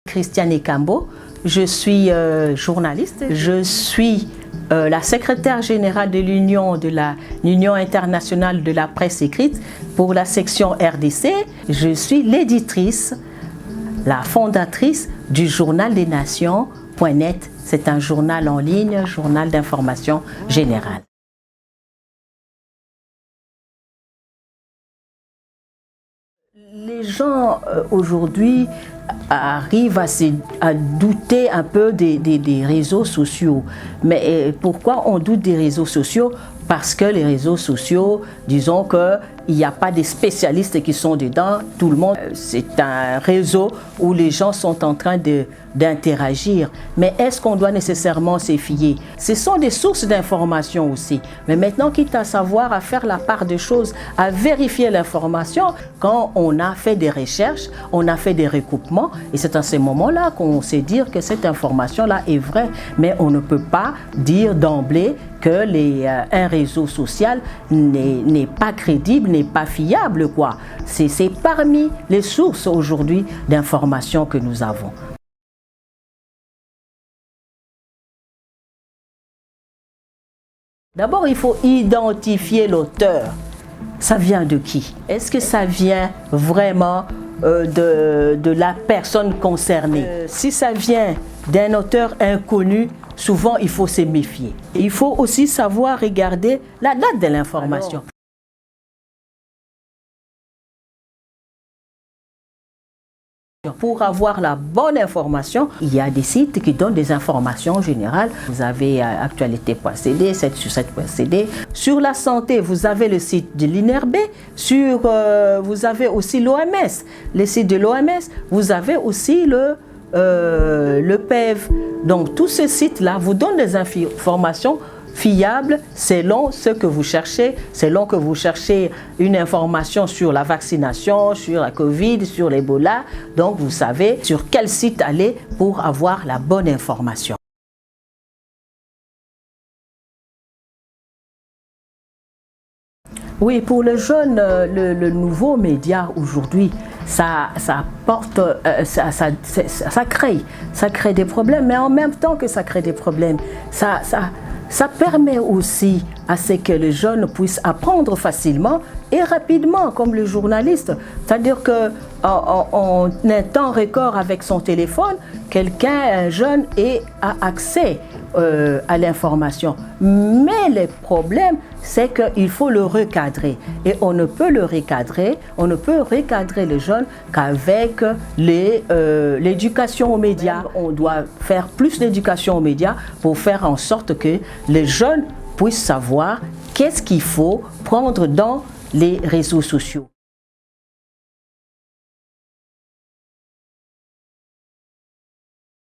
Christiane Ekambo, je suis journaliste, je suis la secrétaire générale de l'Union internationale de la presse écrite pour la section RDC. Je suis l'éditrice, la fondatrice du journal des nations.net. C'est un journal en ligne, journal d'information générale. Les gens aujourd'hui arrivent à douter un peu des réseaux sociaux. Mais pourquoi on doute des réseaux sociaux? Parce que les réseaux sociaux, disons qu'il n'y a pas des spécialistes qui sont dedans, tout le monde, c'est un réseau où les gens sont en train d'interagir. Mais est-ce qu'on doit nécessairement s'y fier? Ce sont des sources d'information aussi. Mais maintenant, quitte à savoir, à faire la part des choses, à vérifier l'information, quand on a fait des recherches, on a fait des recoupements, et c'est à ce moment-là qu'on sait dire que cette information-là est vraie. Mais on ne peut pas dire d'emblée que un réseau social n'est pas crédible, n'est pas fiable, quoi. C'est parmi les sources aujourd'hui d'informations que nous avons. D'abord, il faut identifier l'auteur. Ça vient de qui? Est-ce que ça vient vraiment de la personne concernée? Si ça vient d'un auteur inconnu, souvent il faut se méfier. Il faut aussi savoir regarder la date de l'information. Pour avoir la bonne information, il y a des sites qui donnent des informations générales. Vous avez actualité.cd, 7sur7.cd. Sur la santé, vous avez le site de l'INRB. Vous avez aussi l'OMS. Le site de l'OMS, vous avez aussi le PEV. Donc tous ces sites-là vous donnent des informations fiables selon ce que vous cherchez, selon que vous cherchez une information sur la vaccination, sur la Covid, sur l'Ebola. Donc vous savez sur quel site aller pour avoir la bonne information. Oui, pour le jeune, le nouveau média aujourd'hui, ça crée des problèmes, mais en même temps que ça crée des problèmes, ça permet aussi à ce que les jeunes puissent apprendre facilement et rapidement, comme le journaliste. C'est-à-dire qu'en un temps record avec son téléphone, un jeune, a accès à l'information. Mais le problème, c'est qu'il faut le recadrer. Et on ne peut le recadrer, on ne peut recadrer les jeunes qu'avec l'éducation aux médias. On doit faire plus d'éducation aux médias pour faire en sorte que les jeunes puissent savoir qu'est-ce qu'il faut prendre dans les réseaux sociaux.